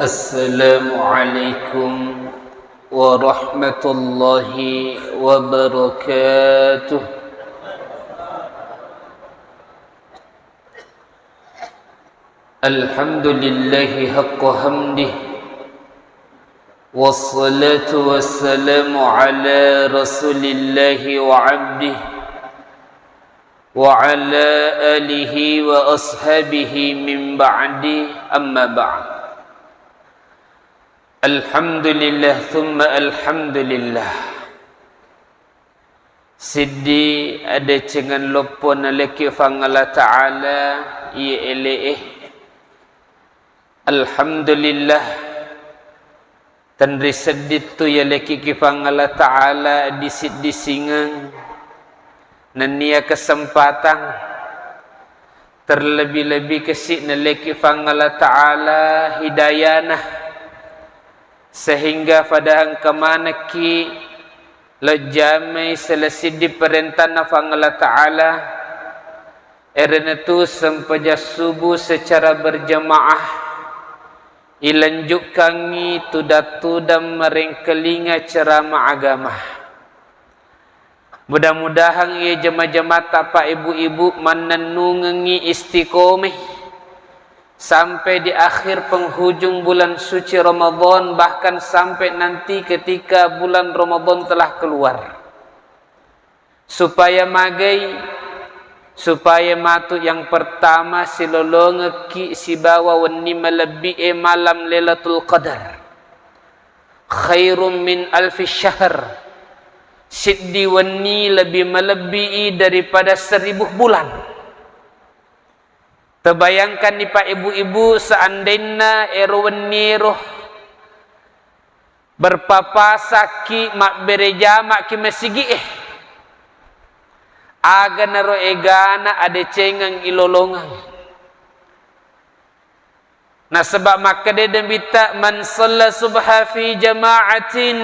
Assalamualaikum warahmatullahi wabarakatuh. Alhamdulillahi haqqa hamdih, wassalatu wassalamu ala rasulillahi wa abdih wa ala alihi wa ashabihi min ba'di, amma ba'd. Alhamdulillah thumma alhamdulillah. Siddi ada cengan lopon leki fangala ta'ala ia ele alhamdulillah tanri sedit tu ya leki kifangala ta'ala disit disingang nania kesempatan terlebih-lebih kesik na leki fangala ta'ala hidayana sehingga pada hangkamana ki lejamai selesai diperintah nafangala ta'ala erana tu sempaja subuh secara berjamaah ilanjuk kangi tudam merengkelinga ceramah agama. Mudah-mudahan ia jemaah-jemaah tapak ibu-ibu menenungi istiqomah sampai di akhir penghujung bulan suci Ramadan, bahkan sampai nanti ketika bulan Ramadan telah keluar, supaya magai, supaya matu yang pertama silolong ki si bawa wani melebihi malam Lailatul Qadar khairum min alfi syahr, siddi wani lebih melebihi daripada 1000 bulan. Terbayangkan ni pak ibu-ibu seandainya eroweniroh berpapasaki mak bereja mak ki mesigi aga naro egana ada cengang ilolongang. Nah sebab maka dia dembita man shalla subha fi jama'atin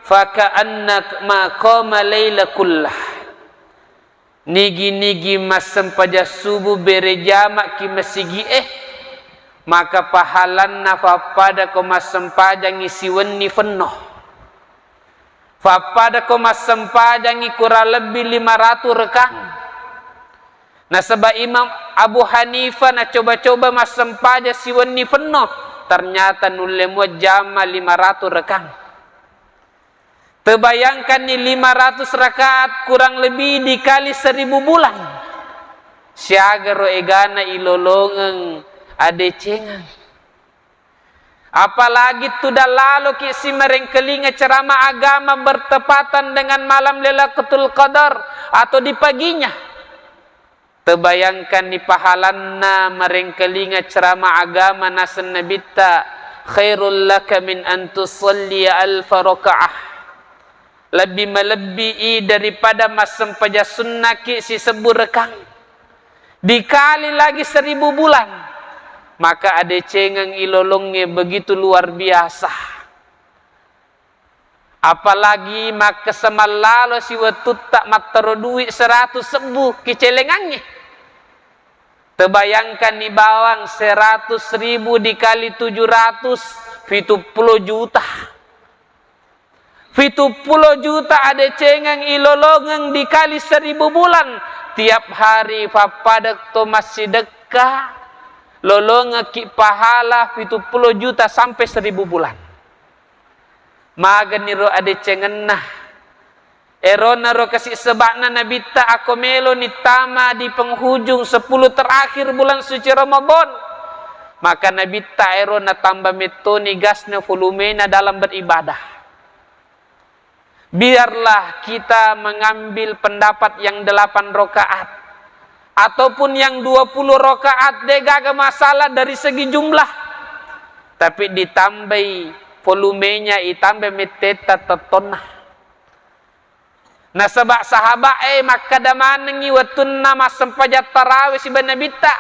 faka'annak ma qama laila kullah. Nigi-nigi masam pada subuh berejamak ki masigi maka pahalan nafa pada ko masam pada ngisi wenni fenno fa pada ko masam pada ngi kurang lebih 500 rekang. Nah sebab Imam Abu Hanifah na coba-coba masam pada si wenni fenno ternyata nulemu jama 500 rekang. Terbayangkan ni 500 rakaat kurang lebih dikali 1000 bulan. Siaga ro egana ilolongang ade cengang. Apalagi tu dah lalu ki si merengkelinga ceramah agama bertepatan dengan malam Lailatul Qadar atau di paginya. Terbayangkan ni pahalanna merengkelinga ceramah agama nasan nabita khairul laka min an tusalli alfa rakaah. Lebih melebihi daripada masam paja sunnah ki si 1000 rekang dikali lagi 1000 bulan, maka ada cengang ilolongnya begitu luar biasa. Apalagi maka semalalo si watut tak matero duit 100 sebuh ki celengangnya. Terbayangkan ni bawang 100.000 dikali 700 70 juta. 70 juta ada cengang ilolongang dikali 1000 bulan. Tiap hari papadak to masih dekah lolonga ki pahala 70 juta sampai 1000 bulan. Maga niro ada cengenah erona ro kasih sebakna nabita aku melo ni tama di penghujung 10 terakhir bulan suci Ramadan. Maka nabita erona tambah metoni gasnya volumenya dalam beribadah. Biarlah kita mengambil pendapat yang 8 rakaat ataupun yang 20 rakaat degaga masalah dari segi jumlah, tapi ditambah volumenya itambah meteta tetona. Nah sebab sahabat maka damanengi watunna masam pajat tarawih si banabita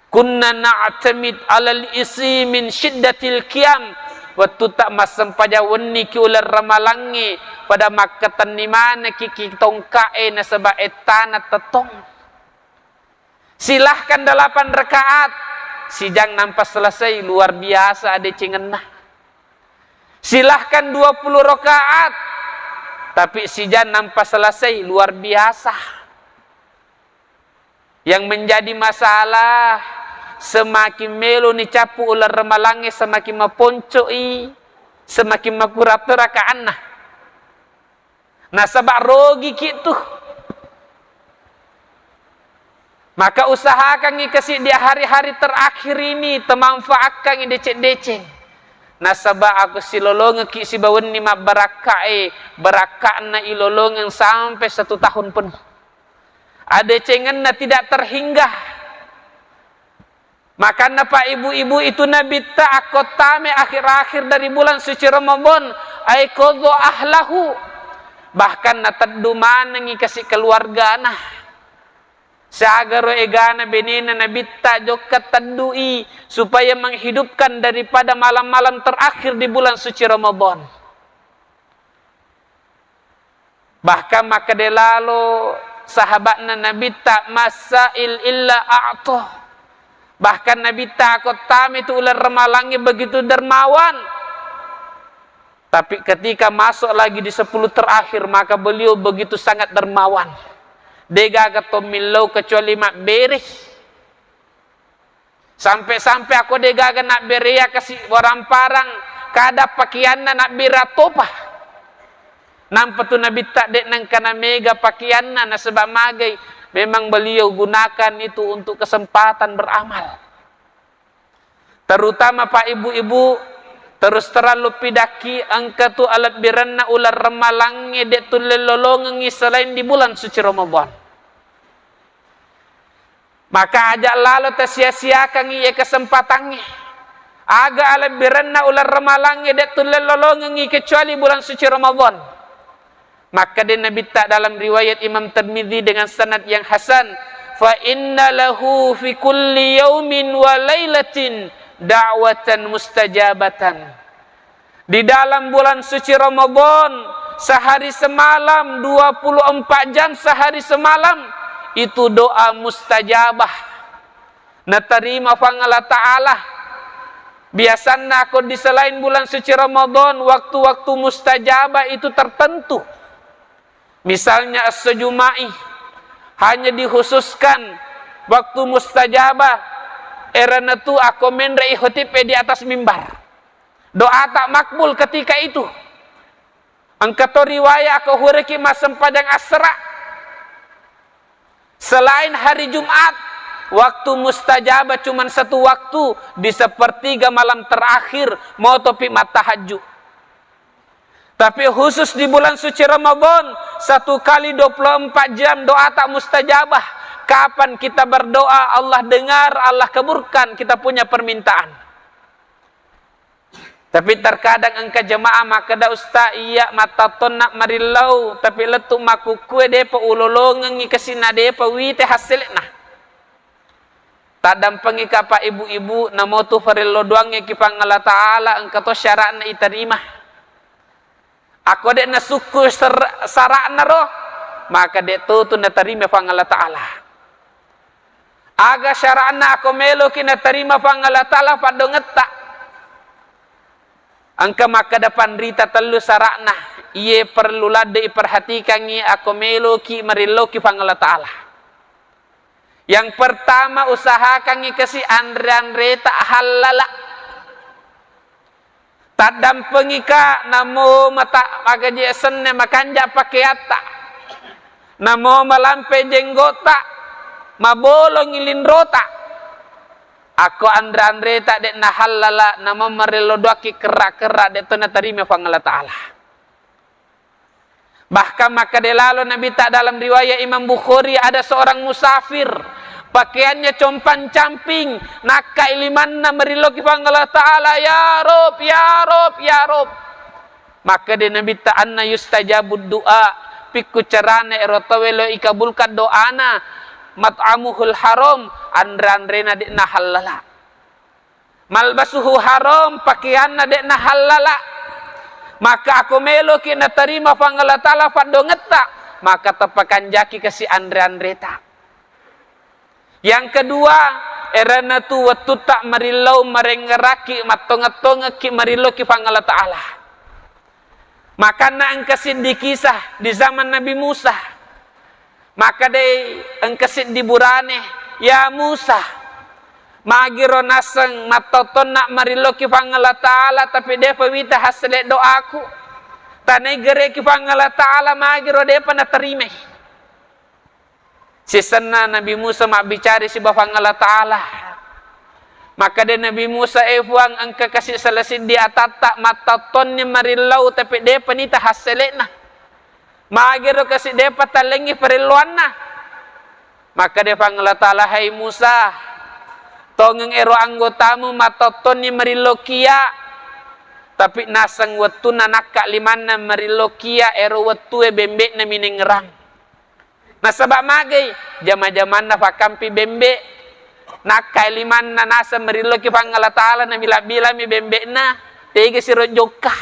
kunna na'tamid alal isi min syiddatil qiyam waktu tak masam pada wenni ki ular ramalangi pada makatan ni mana ki tongkae na sebab etana tetong. Silahkan 8 rakaat sijang nampak selesai luar biasa ada cengenah. Silahkan 20 rakaat tapi sijang nampak selesai luar biasa. Yang menjadi masalah semakin melo ni capu ular remalange semakin maponcoi semakin makuratura kaanah. Nah sebab rogi gitu. Maka usahakan kasih dia hari-hari terakhir ini temanfaatkan decek-decek. Nah sebab aku silolong ki si bawen ni mak berakakna ilolongan sampai 1 tahun penuh. Ada cengenna tidak terhinggah. Maka Pak ibu-ibu itu Nabi ta'akotame akhir-akhir dari bulan suci Ramadan ay qadha ahlahu. Bahkan nataddu manangi kasih keluarga nah. Sagaro egana benina Nabi ta jokat tadui supaya menghidupkan daripada malam-malam terakhir di bulan suci Ramadan. Bahkan maka delalo sahabatna Nabi ta masail illa a'tah. Bahkan Nabi ta kotam itu ular remalangi begitu dermawan. Tapi ketika masuk lagi di 10 terakhir maka beliau begitu sangat dermawan. Dega katomilau kecuali mak beres. Sampai-sampai aku dega nak berea kasih orang parang kada pakaianna nak beratopah. Nampak tu Nabi tak dek nang kana mega pakaianna na sebab magai. Memang beliau gunakan itu untuk kesempatan beramal. Terutama Pak ibu-ibu terus terlalu pidaki angka tu alat biranna ular remalangi dek tu lelolongi selain di bulan suci Ramadan. Maka ajak lalu tersia-siakan ia kesempatannya. Agak alat biranna ular remalangi dek tu lelolongi kecuali bulan suci Ramadan. Maka dia Nabi tak dalam riwayat Imam Tirmidzi dengan sanad yang hasan, fa inna lahu fi kulli yaumin wa lailatin da'watan mustajabatan. Di dalam bulan suci Ramadan sehari semalam 24 jam sehari semalam itu doa mustajabah. Natarima fangala ta'ala. Biasanya aku di selain bulan suci Ramadan waktu-waktu mustajabah itu tertentu. Misalnya as-sujumai hanya dikhususkan waktu mustajabah erana tu aku mendrai khutib di atas mimbar. Doa tak makbul ketika itu. Angkato riwayat aku hureki masam padang asra. Selain hari Jumat, waktu mustajabah cuma 1 waktu di 1/3 malam terakhir mau topik tahajud. Tapi khusus di bulan suci Ramadan 1 kali 24 jam doa tak mustajabah. Kapan kita berdoa Allah dengar, Allah kabulkan kita punya permintaan. Tapi terkadang engkau jemaah maka da usta iya mata tonak marilau tapi letuk maku kue depa ulolongan ngi kesina depa wite hasilna. Tadam pengika pa ibu-ibu namo tu farillo doangnya ki pangala taala engkau to syaratna iterima. Aku dek na suku sarakna roh maka dek tu na terima pangala taala. Aga syaratna aku melo ki na terima pangala taala pado ngetak. Angka maka depan rita telu sarakna iye perlu lade perhatikan ni aku meloki mariloki pangala taala. Yang pertama usahakan ni kasih andre tak halala. Tadam pengika namo mata magaji senne makanja pakeata. Namo malampe jenggota mabolong ilindrota. Aku andre tak dek na halala nama marilodoki kerak-kerak dek tu na terima pangala taala. Bahkan maka delalo Nabi tak dalam riwayat Imam Bukhari ada seorang musafir pakaiannya compan camping naka ilimanna mariloki pangala taala ya rob ya rob ya rob. Maka dia Nabi tak anna yustajabud doa pikku carane erotawelo ikabulkan doana. Mat'amuhul haram andran-rena dek na halala. Malbasuhu haram pakaianna dek na halala. Maka aku meloki na terima pangala taala fado ngeta maka tepakan jaki kasih andre-andreta. Yang kedua erana tu waktu tak marilau merengeraki matonga-tonga ki marilau ki Allah Ta'ala. Maka na engkesit dikisah di zaman Nabi Musa. Maka de engkesit di burane, ya Musa, magiro naseng matoton nak marilau ki Allah Ta'ala, tapi de pawita hasle doaku. Tanai gere ki Allah Ta'ala magiro de pana terima. Si sana Nabi Musa mak bicara si bapa Allah Ta'ala. Maka dia Nabi Musa fuang angka kasih selesin dia tatak matatonnya marilau tapi dia penita hasilena. Magiro kasih dia patalengi periluanna. Maka dia Allah Ta'ala, hai Musa, tongeng ero anggotamu matatonnya marilau kia. Tapi nasang wetu nanaka limana marilau kia ero wetu bembek na miningerang. Nah sebab magai jama-jaman na pakampi bembe nakai liman na nasa merilo ki Allah Ta'ala na bila-bila mi bembe na tege siro joka.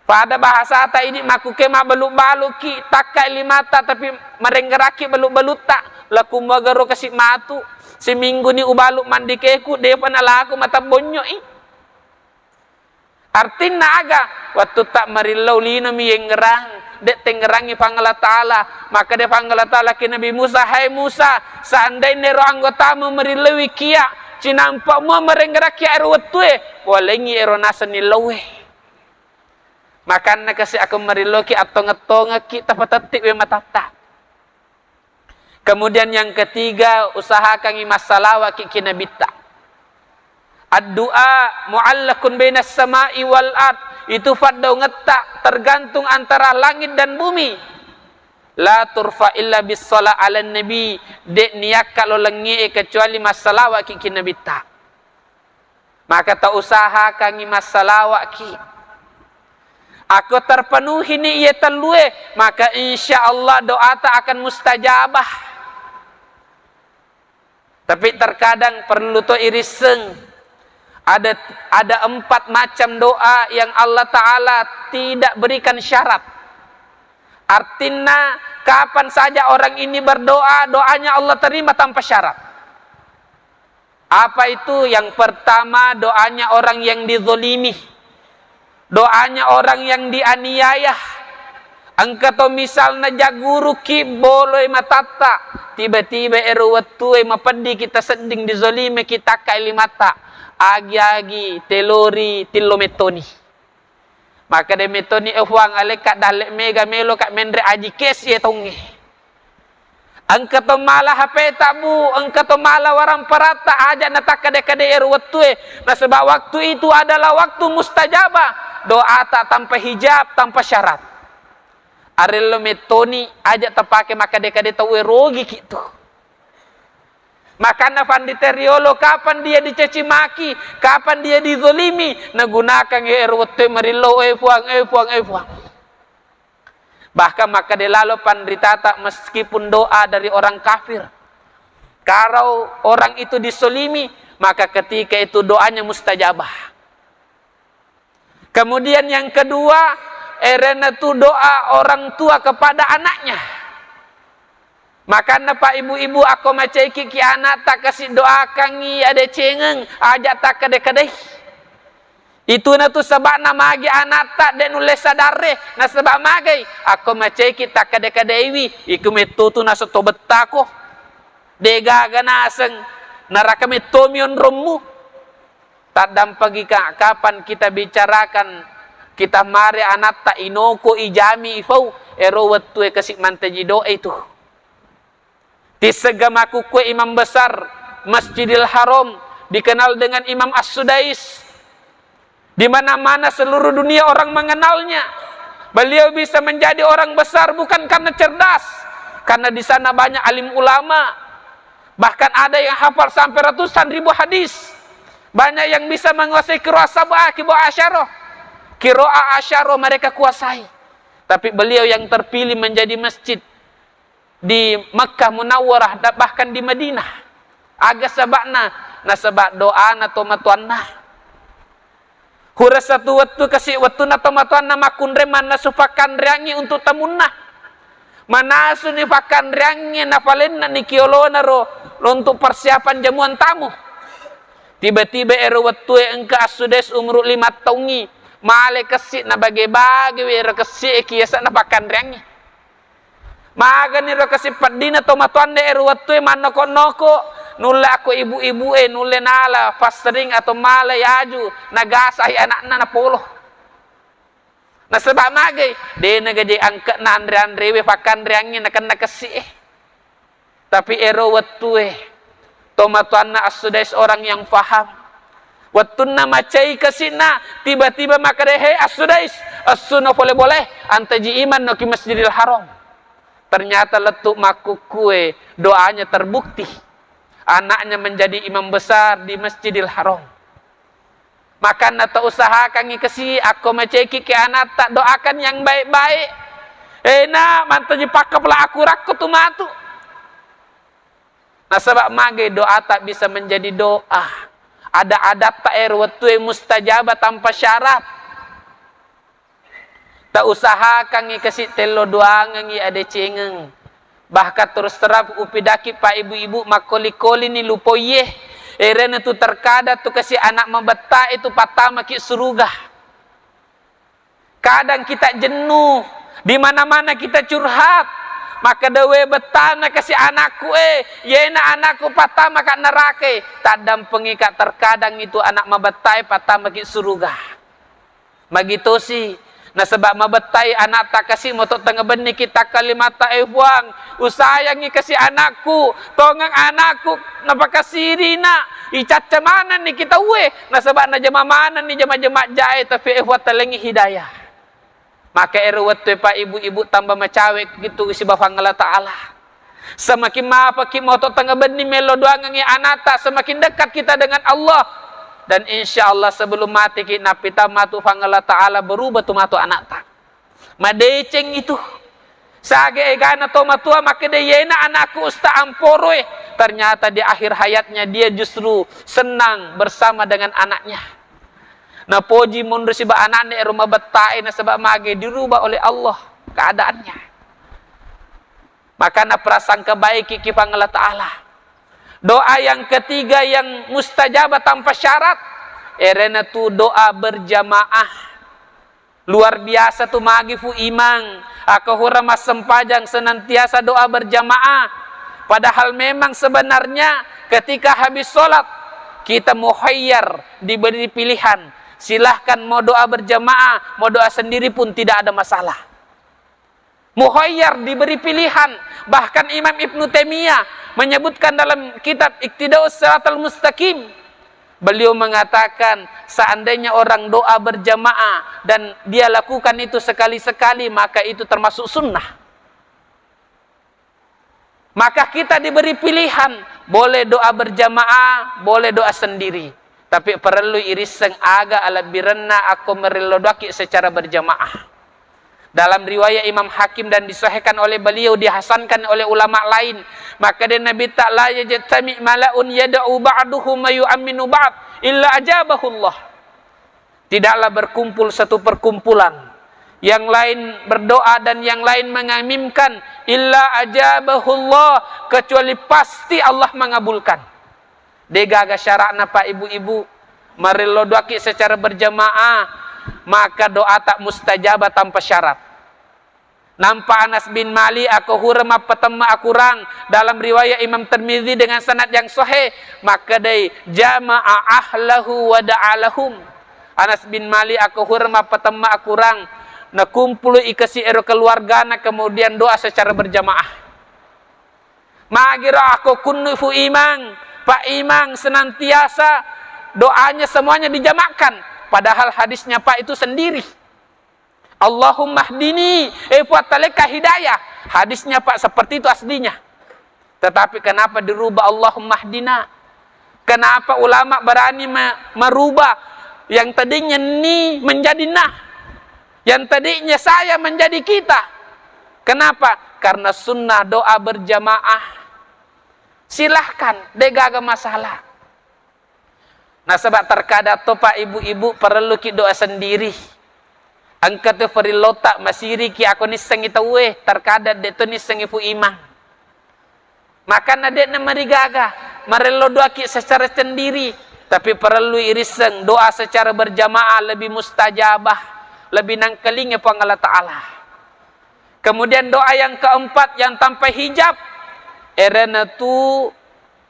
Pada bahasa ta ini makuke ma balu-balu ki takai limata tapi merenggeraki balu-balu tak laku magaro kasih matu seminggu ni ubalu mandikeku dia panalaku mata bonyo artinya aga waktu tak merilo lino mi yengerang dek tenggerangi Allah Ta'ala. Maka dia Allah Ta'ala ke Nabi Musa, hai Musa, seandainya ro anggotamu merilewi kia cinampak mu merenggeraki air wetue walengi ero nasani lewe. Maka kasih aku meriloki atau ngetonga kita patatik we matata. Kemudian yang ketiga, usahakan masalah wa ki nabita. Ad-du'a mu'allakun bainas sama'i wal ard. Itu fadau ngetak tergantung antara langit dan bumi. La turfa illa bis sala ala nabi. Dek niak kalau lengi kecuali masalah wa ki nabi tak. Maka tak usaha kangi masalah wa ki. Aku terpenuhi ni ia telue, maka insya Allah doa tak akan mustajabah. Tapi terkadang perlu to iriseng. Ada 4 macam doa yang Allah Ta'ala tidak berikan syarat. Artinya kapan saja orang ini berdoa, doanya Allah terima tanpa syarat. Apa itu? Yang pertama, doanya orang yang dizolimi, doanya orang yang dianiaya. Angkato misalnya jaguru ki boloi matata, tiba-tiba eruwatue mapedi kita seding dizolimi kita kailimata. Agi-agi telori tilo metoni. Maka de metoni huang alekat dalek mega melo kat mendre aji kes ye tonge. Angka to malah hape tabu, angka to malah warang parata aja nataka de erwatue. Nah sebab waktu itu adalah waktu mustajabah. Doa tak tanpa hijab, tanpa syarat. Arelo metoni aja terpakai maka de tahu rogi gitu. Maka panditeriyolo kapan dia dicaci maki, kapan dia dizolimi, nagunakan erwate merilo fuang. Bahkan maka dia lalu pandritata meskipun doa dari orang kafir. Kalau orang itu disolimi, maka ketika itu doanya mustajabah. Kemudian yang kedua, erena tu doa orang tua kepada anaknya. Maka pak ibu-ibu aku macai ki anak tak kasih doakan ni ada cengeng ajak tak kadeh-kadeh. Itu na tu sebab nama agi anak tak dan nulis sadare na sebab magai aku macai ki tak kadeh-kadeh wi iku metu tu na soto betako. Dega ganaseng naraka metomion romu. Tak dampagi kapan kita bicarakan kita mari anak tak inoko ijami ifau ero wetu kasih mantaji doa itu. Tisegamaku kue imam besar Masjidil Haram dikenal dengan Imam As-Sudais. Di mana-mana seluruh dunia orang mengenalnya. Beliau bisa menjadi orang besar bukan karena cerdas, karena di sana banyak alim ulama. Bahkan ada yang hafal sampai ratusan ribu hadis. Banyak yang bisa menguasai qiraah sab'ah, qiraah asyarah. Qiraah asyarah mereka kuasai. Tapi beliau yang terpilih menjadi masjid di Makkah Munawwarah, bahkan di Madinah. Aga sabakna, na sebab doa na tomatuanna. Hura satu waktu kasih waktu na tomatuanna makundre mana sufakan riangi untuk tamunna. Mana suni fakan riangi na palenna ni kiolona ro untuk persiapan jamuan tamu. Tiba-tiba ero watue engka asudes umur 5 tahungi male kesik na bagi-bagi ero kesik kiasa na pakan riangi. Maga ni ero kesik padina to matuande ero watue manoko-noko nulle aku ibu-ibu nulle nala pasring atau male yaju nagasah anak-anak na polo. Na sebab magay de nagaji angka na andre-andre we pakan riangi na kan nakesik. Tapi ero watue tomatuanna as-sudais orang yang faham. Wattunna macai kesina tiba-tiba maka dehe as-sudais as-sunnah boleh-boleh antaji iman no ki Masjidil Haram. Ternyata letuk maku kue doanya terbukti. Anaknya menjadi imam besar di Masjidil Haram. Maka nata usahakan ngikesi aku macai ki anak tak doakan yang baik-baik. Enak mantaji pakaplah aku rakku tu matu. Nah sebab mage doa tak bisa menjadi doa. Ada adat tak erwatue mustajabah tanpa syarat. Tak usahakan ngikasi telo doa ngi ada cengeng. Bahkan terus terap upidaki pak ibu-ibu makoli-koli ni lupoye. Erena tu terkada tu kasih anak membeta itu patama ki surugah. Kadang kita jenuh, di mana-mana kita curhat. Maka dewe betana kasih anakku yena anakku patama kak nerake tadam pengikat terkadang itu anak mabetai patama ki surugah. Begitu sih. Nah sebab mabetai anak tak kasih motok tengah benih kita kalimat tak buang usahayangi kasih anakku tongang anakku napa kasih rina icaca mana nih kita nah sebab na jama mana nih jama-jama jai tapi buat telengi hidayah. Maka erwatwe pak ibu-ibu tambah macawek gitu si bafang Allah Ta'ala. Semakin mapaki moto tengah benih melo doang ngi anata semakin dekat kita dengan Allah. Dan insya Allah sebelum mati kita pita matu fang Allah Ta'ala berubah tu matu anata. Madeceng itu. Sage egana to matua maka de yena anakku usta amporoe. Ternyata di akhir hayatnya dia justru senang bersama dengan anaknya. Nah poji mundur si ba anaknya rumah betai na sebab mage dirubah oleh Allah keadaannya. Maka na prasangka baik ki Allah Ta'ala. Doa yang ketiga yang mustajabah tanpa syarat. Erena tu doa berjamaah. Luar biasa tu magi fu imang. Aku hurama sempajang senantiasa doa berjamaah. Padahal memang sebenarnya ketika habis sholat kita muhayyar diberi pilihan. Silahkan mau doa berjamaah, mau doa sendiri pun tidak ada masalah. Muhayyar diberi pilihan. Bahkan Imam Ibnu Taimiyah menyebutkan dalam kitab Iqtidaus Shiratal Mustaqim. Beliau mengatakan seandainya orang doa berjamaah dan dia lakukan itu sekali-sekali maka itu termasuk sunnah. Maka kita diberi pilihan. Boleh doa berjamaah, boleh doa sendiri. Tapi perlu iriseng aga ala birenna aku merilodaki secara berjamaah. Dalam riwayat Imam Hakim dan disahihkan oleh beliau, dihasankan oleh ulama lain. Maka dia Nabi tak la yajtami malaun yada'u ba'duhum yu'aminu ba'd illa ajabahullah. Tidaklah berkumpul satu perkumpulan. Yang lain berdoa dan yang lain mengamimkan illa ajabahullah, kecuali pasti Allah mengabulkan. Degaga syarakna pak ibu-ibu merilodaki secara berjamaah maka doa tak mustajabah tanpa syarat. Nampak Anas bin Malik aku hurma petema akurang dalam riwayat Imam Tirmizi dengan sanad yang sahih maka dai jama'a ahlahu wa da'alahum. Anas bin Malik aku hurma petema akurang na kumpul ikasi ero keluargana kemudian doa secara berjamaah. Magira aku kunfu imang Pak Imang senantiasa doanya semuanya dijamakkan. Padahal hadisnya Pak itu sendiri. Allahumma hdini buat taleka hidayah. Hadisnya Pak seperti itu aslinya. Tetapi kenapa dirubah Allahumma hdina? Kenapa ulama berani merubah yang tadinya ni menjadi nah? Yang tadinya saya menjadi kita. Kenapa? Karena sunnah doa berjamaah. Silahkan, degaga masalah. Nah sebab terkadang to pak ibu-ibu perlu ki doa sendiri. Angkat tu ferilota masiri ki aku niseng itu terkadang de tu niseng ibu imang. Maka nadekna marigaga marelo doa ki secara sendiri, tapi perlu iriseng doa secara berjamaah lebih mustajabah, lebih nangkelinge pang Allah Ta'ala. Kemudian doa yang keempat yang tanpa hijab, erena tu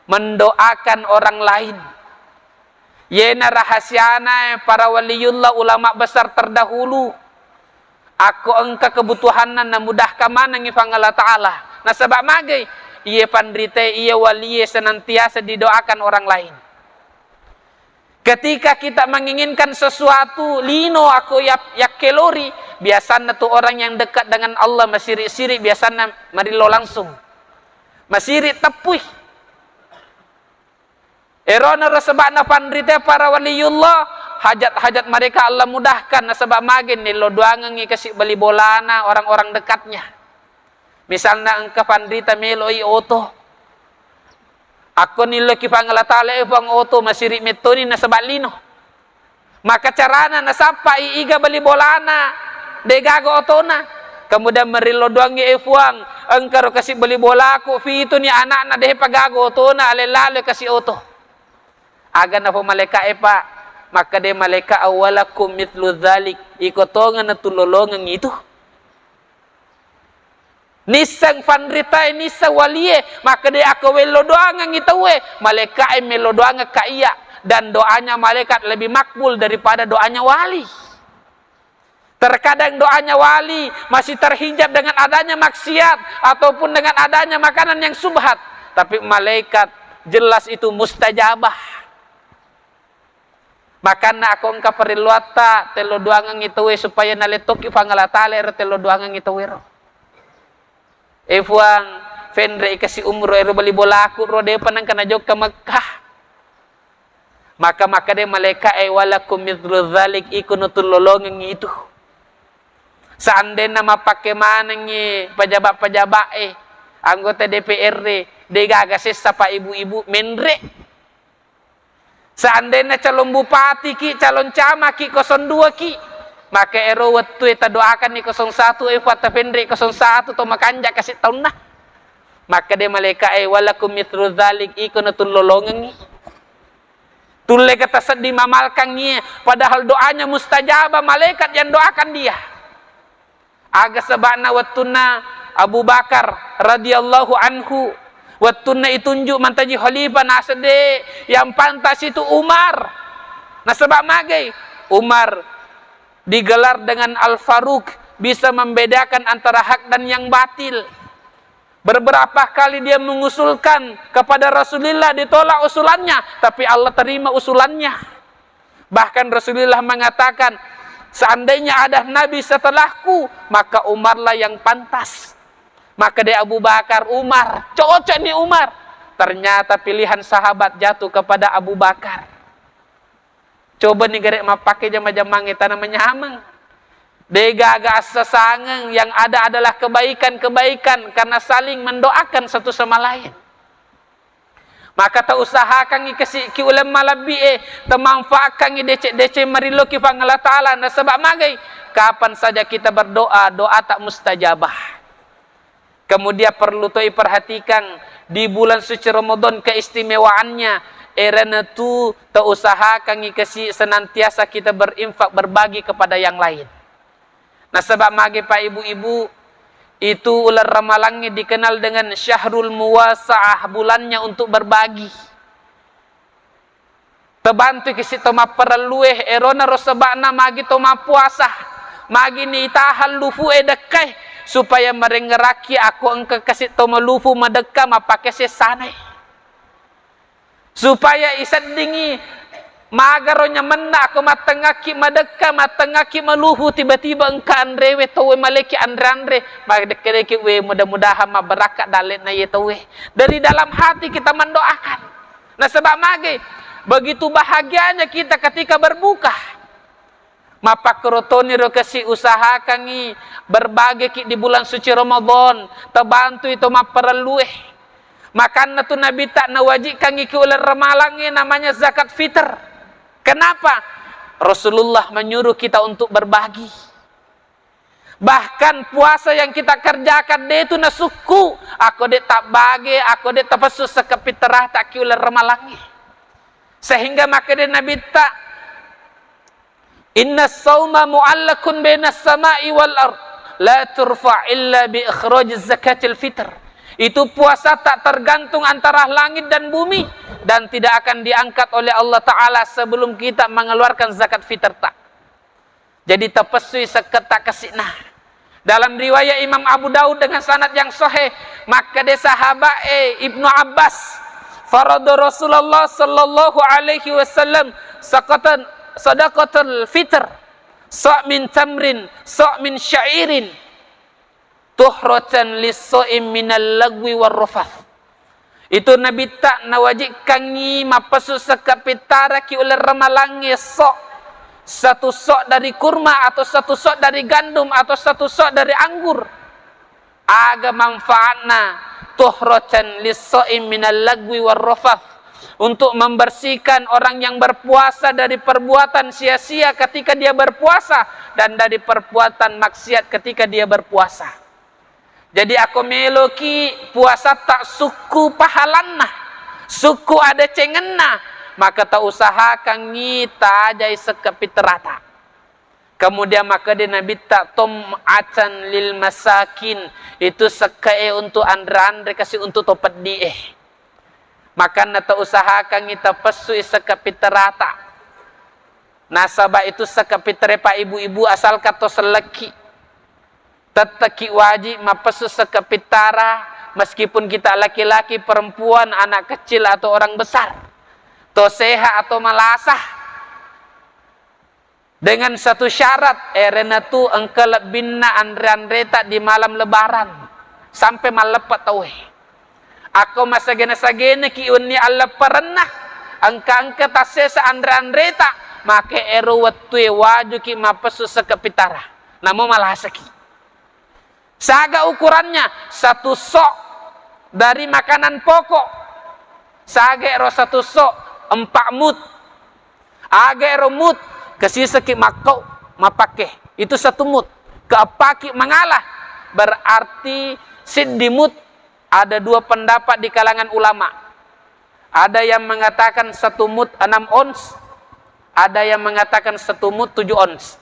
mendoakan orang lain. Yena rahasiana para waliullah ulama besar terdahulu. Aku engka kebutuhanan na mudah kamana ngipang Allah Ta'ala. Nah sebab magay, iya pandrite, iya waliye senantiasa didoakan orang lain. Ketika kita menginginkan sesuatu, lino aku yak kelori, biasanya tuh orang yang dekat dengan Allah masirik-sirik, biasanya marilo langsung. Masirik tepuih. Erona resebakna pandrite para waliullah, hajat-hajat mereka Allah mudahkan. Sebab magin nih lo doangan kasih beli bolana orang-orang dekatnya. Misalnya engkau pandrita meloi oto, aku nilo kipang Allah Ta'ala pang oto masirik metoni na sebab lino. Maka carana na sapa iiga beli bolana degago otona. Kemudian merilo doangi efuang engkau kasih beli bola aku fi itu ni anak na deh pagago otona alelale kasih oto. Agan na po maleka epa, maka de maleka awalakum mitlu dhalik, ikotongan na tulolongan itu. Nisang pandritai nisa waliye, maka de ako welo doangan itu we, maleka melo doangan kaiya, dan doanya malaikat lebih makbul daripada doanya wali. Terkadang doanya wali masih terhijab dengan adanya maksiat ataupun dengan adanya makanan yang subhat, tapi malaikat jelas itu mustajabah. Makana ako engka periluata telo doangan itu we supaya naletok ipangala tale telo doangan itu we ro. Efuang fendre ikasi umro ero bali bola aku ro de panang kana jog ke Mekah. Maka de malaika walakum mithlu dzalik ikunutul lolongan itu. Seandainya mapake manangi pejabat-pejabat anggota DPRD de gagas sapa ibu-ibu menre. Seandainya calon bupati ki, calon camat ki 02 ki, maka ero waktu kita doakan ni 01 fata pendri 01 to makanja kasih tahun nah. Maka dia malaikat walakum mithlu dzalik ikunatul lolongan ni. Tulle kata sedih mamalkan ni, padahal doanya mustajabah, malaikat yang doakan dia. Aga sebabna wattuna Abu Bakar radhiyallahu anhu, wattuna itunjuk mantaji khalifah nasede yang pantas itu Umar. Nah sebab magay Umar digelar dengan Al-Faruq, bisa membedakan antara hak dan yang batil. Beberapa kali dia mengusulkan kepada Rasulullah, ditolak usulannya, tapi Allah terima usulannya. Bahkan Rasulullah mengatakan, seandainya ada nabi setelahku, maka Umarlah yang pantas. Maka dia Abu Bakar, Umar, cocok nih Umar. Ternyata pilihan sahabat jatuh kepada Abu Bakar. Coba nih gerek mapake jama-jamang itu namanya hamang. Degaga sesangeng yang ada adalah kebaikan-kebaikan karena saling mendoakan satu sama lain. Maka tak usahakan ikasi ki ulama labi temanfaatkan DC marilo ki pangala taala. Nah sebab magai kapan saja kita berdoa, doa tak mustajabah. Kemudian perlu toi perhatikan di bulan suci Ramadan keistimewaannya. Erana tu tak usahakan ikasi senantiasa kita berinfak berbagi kepada yang lain. Nah sebab magi pak ibu-ibu itu ular ramalangnya dikenal dengan syahrul muwasaah, bulannya untuk berbagi. Tebantu kisi toma perlueh erona rosebakna magi toma puasa, magi ni tahal lufu dekai supaya merengeraki aku engke kasih toma lufu madeka mapake sesane. Supaya isadingi magaronya mena aku matengaki madeka matengaki maluhu tiba-tiba engka andrewe towe maleki andre madeke we mudah-mudahan mabarakat dalet na yetowe. Dari dalam hati kita mendoakan. Nah sebab mage begitu bahagianya kita ketika berbuka. Mapakrotoni ro kasi usahakan berbagi ki di bulan suci Ramadan, terbantu itu maperlueh. Makanya tu Nabi tak nawajibkan iki ular ramalangi namanya zakat fitr. Kenapa? Rasulullah menyuruh kita untuk berbagi. Bahkan puasa yang kita kerjakan dia itu na suku. Aku dia tak bagi, aku dia tak pesus sekepiterah tak kiuler remalangi. Sehingga maka dia Nabi tak, inna sawma mu'allakun bainas sama'i wal ard, la turfa' illa bi ikhraj zakatil fitr. Itu puasa tak tergantung antara langit dan bumi, dan tidak akan diangkat oleh Allah Ta'ala sebelum kita mengeluarkan zakat fitr tak. Jadi tepesui seketak kesinah. Dalam riwayat Imam Abu Daud dengan sanad yang sahih, maka dia sahabat Ibnu Abbas, farada Rasulullah sallallahu alaihi wasallam sadaqatul fitr, sa' min tamrin, sa' min sya'irin, tuhratan lis-sha'im minal lagwi war rafath. Itu Nabi tak nawajibkan ni mapasu sekapitara ki ular ramalangi satu sok dari kurma, atau satu sok dari gandum, atau satu sok dari anggur. Aga manfaatna tuhratan lis-sha'im minal lagwi war rafath, untuk membersihkan orang yang berpuasa dari perbuatan sia-sia ketika dia berpuasa, dan dari perbuatan maksiat ketika dia berpuasa. Jadi aku meloki puasa tak suku pahalanna, suku ada cengenna, maka tak usahakan ngita ajai sekepiterata. Kemudian maka dia Nabi tak tom'atan lil masakin, itu sekae untuk andre-andre kasih untuk topat die. Maka tak usahakan ngita pesui sekepiterata. Nasabah itu sekepitare pak ibu-ibu asal kata seleki. Teteki wajib mapesu sekepitara, meskipun kita laki-laki, perempuan, anak kecil atau orang besar, to sehat atau malasah, dengan satu syarat, erena tu engkau lebihna andre-andreta di malam lebaran sampai malepat tauhe. Aku masa gena-sagena ki unni alla pernah angka tasesa andre-andreta, maka eru watue waju ki mapesu sekepitara, namo malasaki. Saga ukurannya satu sok dari makanan pokok, saga ero satu sok 4 mut, aga ero mut kesisa ki makau mapake, itu 1 mut, keapaki mengalah, berarti sidimut. Ada 2 pendapat di kalangan ulama. Ada yang mengatakan 1 mut 6 ons, ada yang mengatakan 1 mut 7 ons.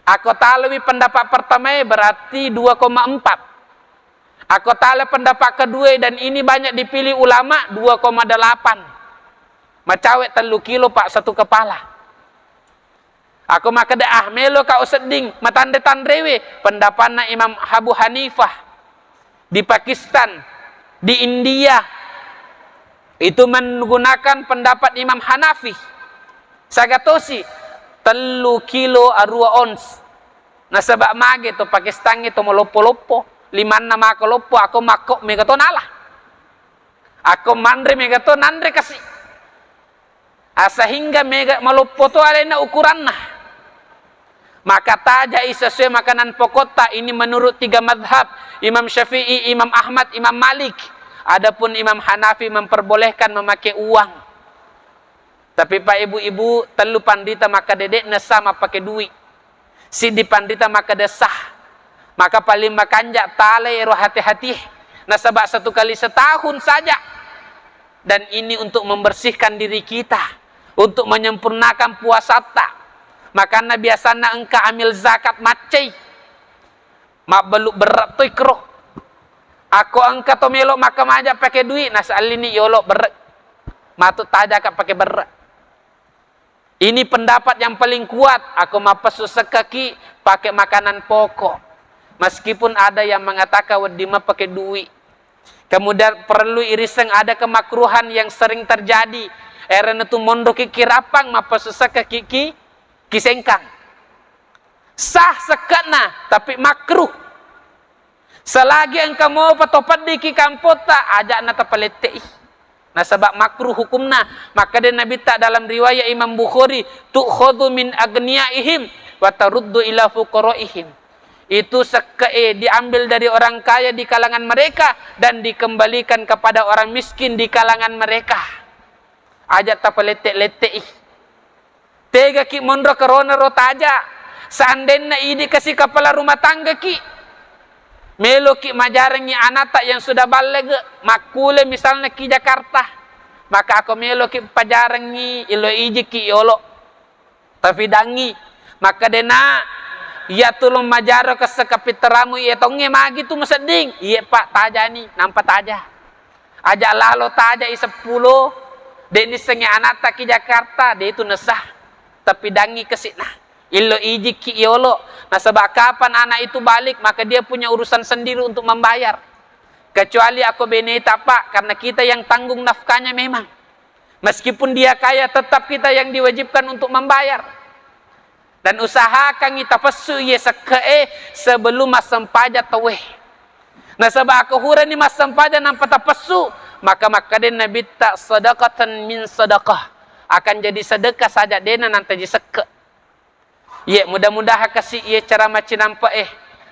Aku talawi pendapat pertama berarti 2,4. Aku tala pendapat kedua, dan ini banyak dipilih ulama, 2,8. Macawet 3 kilo pak 1 kepala. Aku maka dah melo kau seding matande-tandrewe pendapatna Imam Abu Hanifah di Pakistan, di India itu menggunakan pendapat Imam Hanafi. Sagatosi 3 kilo 2 ons. Nasabak mage to Pakistan itu molopo-lopo 5 nama kolopo, aku makok megato nalah. Aku mandre megato nandre kasih. Sehingga mega malopo to alena ukuranna. Maka tajai sesuai makanan pokok tak, ini menurut 3 madhab, Imam Syafi'i, Imam Ahmad, Imam Malik. Adapun Imam Hanafi memperbolehkan memakai uang. Tapi pak ibu-ibu telu pandita maka dedek sama pakai duit. Si di pandita maka desah. Maka paling makanjak tale ero hati-hati. Nasabak 1 kali setahun saja. Dan ini untuk membersihkan diri kita, untuk menyempurnakan puasa tak. Makanya biasanya engkau ambil zakat macai. Mak beluk berat tu ikro. Aku engkau to melok maka majak pakai duit. Nasal ini yolok berat. Matut tajak pakai berat. Ini pendapat yang paling kuat. Aku mapesu sekaki pakai makanan pokok. Meskipun ada yang mengatakan wadima pakai duit. Kemudian perlu irisan ada kemakruhan yang sering terjadi. Eren itu mondok kirapang mapesu sekaki kisengkang. Sah sekatna tapi makruh. Selagi engkau mau patopat di kampota ajak na tapalete. Nah sebab makruh hukumna, maka dia Nabi tak dalam riwayat Imam Bukhari, tu'khadhu min agniyaihim wa taruddu ila fuqaraihim. Itu diambil dari orang kaya di kalangan mereka dan dikembalikan kepada orang miskin di kalangan mereka. Ajak tapaletek-letek. Tega ki mondro corona rota aja. seandainya ini kasih kepala rumah tangga ki, melo ki majarengi anak tak yang sudah balik, makule misalnya ki Jakarta, maka aku melo ki pajarengi ilo iji ki yolo, tapi dangi, maka dena ia tulung majaro ke sekapiteramu ia tonge magi tu meseding, iya pak taja ni, nampak taja, ajak lalo taja i 10, deni sengi anak tak ki Jakarta, dia itu nesah, tapi dangi kesina, ilo iji ki yolo. Nah sebab kapan anak itu balik, maka dia punya urusan sendiri untuk membayar. Kecuali aku beneta pak, karena kita yang tanggung nafkahnya memang. Meskipun dia kaya, tetap kita yang diwajibkan untuk membayar. Dan usahakan kita pesu ye seke sebelum masam pajak tawe. Nah sebab aku hura ni masam pajak nampak tak pesu, maka den Nabi tak sedekatan min sedekah, akan jadi sedekah saja dena nanti diseke. Ye mudah-mudahan kasih ye cara macam nampak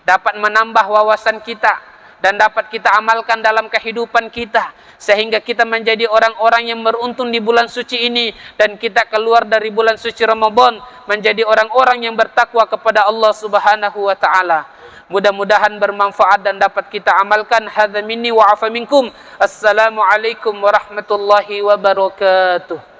dapat menambah wawasan kita dan dapat kita amalkan dalam kehidupan kita, sehingga kita menjadi orang-orang yang beruntung di bulan suci ini, dan kita keluar dari bulan suci Ramadan menjadi orang-orang yang bertakwa kepada Allah Subhanahu wa taala. Mudah-mudahan bermanfaat dan dapat kita amalkan. Hadza minni wa afa minkum. Assalamualaikum warahmatullahi wabarakatuh.